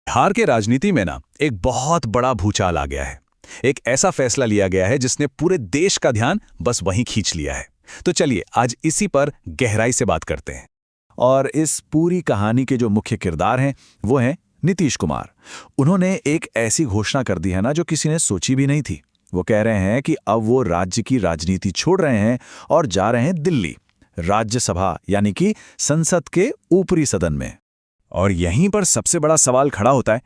बिहार के राजनीति में ना एक बहुत बड़ा भूचाल आ गया है। एक ऐसा फैसला लिया गया है जिसने पूरे देश का ध्यान बस वहीं खींच लिया है। तो चलिए आज इसी पर गहराई से बात करते हैं। और इस पूरी कहानी के जो मुख्य किरदार हैं वो हैं नीतीश कुमार। उन्होंने एक ऐसी घोषणा कर दी है ना जो किसी ने सोची भी नहीं थी। वो कह रहे हैं कि अब वो राज्य की राजनीति छोड़ रहे हैं और जा रहे हैं दिल्ली, राज्यसभा यानी कि संसद के ऊपरी सदन में। और यहीं पर सबसे बड़ा सवाल खड़ा होता है,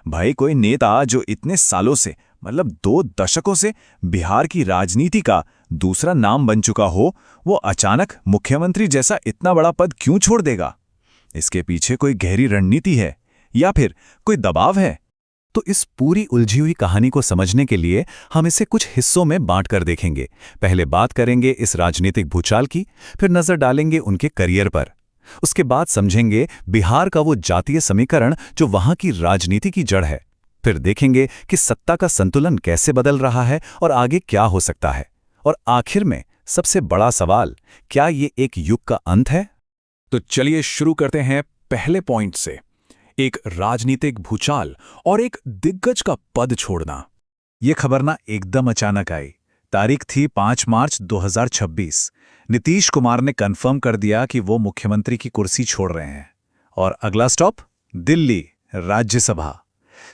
भाई कोई नेता जो इतने सालों से मतलब 2 दशकों से बिहार की राजनीति का दूसरा नाम बन चुका हो, वो अचानक मुख्यमंत्री जैसा इतना बड़ा पद क्यों छोड़ देगा? इसके पीछे कोई गहरी रणनीति है या फिर कोई दबाव है? तो इस पूरी उलझी हुई कहानी को समझने के लिए हम इसे कुछ हिस्सों में बांटकर देखेंगे। पहले बात करेंगे इस राजनीतिक भूचाल की, फिर नजर डालेंगे उनके करियर पर। उसके बाद समझेंगे बिहार का वो जातीय समीकरण जो वहां की राजनीति की जड़ है। फिर देखेंगे कि सत्ता का संतुलन कैसे बदल रहा है और आगे क्या हो सकता है। और आखिर में सबसे बड़ा सवाल, क्या ये एक युग का अंत है? तो चलिए शुरू करते हैं पहले पॉइंट से, एक राजनीतिक भूचाल और एक दिग्गज का पद छोड़ना। ये खबर ना एकदम अचानक आई। तारीख थी 5 मार्च 2026। नीतीश कुमार ने कंफर्म कर दिया कि वो मुख्यमंत्री की कुर्सी छोड़ रहे हैं। और अगला स्टॉप दिल्ली, राज्यसभा।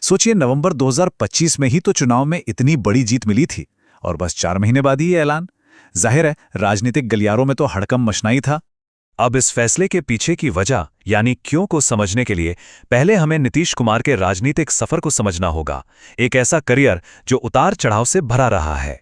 सोचिए, नवंबर 2025 में ही तो चुनाव में इतनी बड़ी जीत मिली थी और बस 4 महीने बाद ही ये ऐलान। जाहिर है राजनीतिक गलियारों में तो हड़कंप मचना ही था। अब इस फैसले के पीछे की वजह यानी क्यों को समझने के लिए पहले हमें नीतीश कुमार के राजनीतिक सफर को समझना होगा। एक ऐसा करियर जो उतार चढ़ाव से भरा रहा है।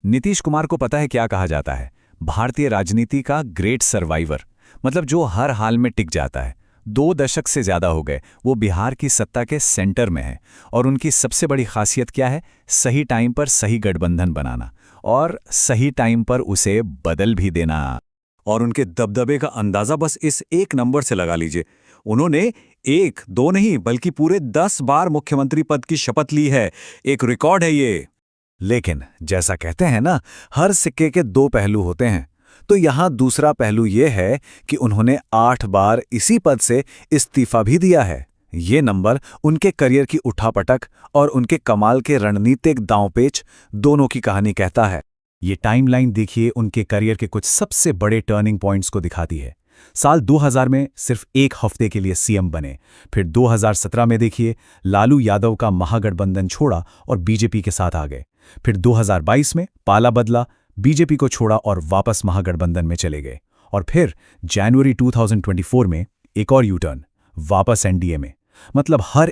नीतीश कुमार को पता है क्या कहा जाता है? भारतीय राजनीति का ग्रेट सर्वाइवर, मतलब जो हर हाल में टिक जाता है। 2 दशक से ज्यादा हो गए वो बिहार की सत्ता के सेंटर में है। और उनकी सबसे बड़ी खासियत क्या है? सही टाइम पर सही गठबंधन बनाना और सही टाइम पर उसे बदल भी देना। और उनके दबदबे का अंदाजा बस इस एक नंबर से लगा लीजिए। उन्होंने 1, 2 नहीं बल्कि पूरे 10 बार मुख्यमंत्री पद की शपथ ली है। एक रिकॉर्ड है ये। लेकिन जैसा कहते हैं ना, हर सिक्के के 2 पहलू होते हैं। तो यहां दूसरा पहलू यह है कि उन्होंने 8 बार इसी पद से इस्तीफा भी दिया है। ये नंबर उनके करियर की उठापटक और उनके कमाल के रणनीतिक दांवपेच दोनों की कहानी कहता है। ये टाइमलाइन देखिए, उनके करियर के कुछ सबसे बड़े टर्निंग पॉइंट्स को दिखाती है। साल 2000 में सिर्फ 1 हफ्ते के लिए सीएम बने। फिर 2017 में देखिए, लालू यादव का महागठबंधन छोड़ा और बीजेपी के साथ आ गए। फिर 2022 में पाला बदला, बीजेपी को छोड़ा और वापस महागठबंधन में चले गए। और फिर जनवरी 2024 में एक और यू टर्न, वापस एनडीए में। मतलब हर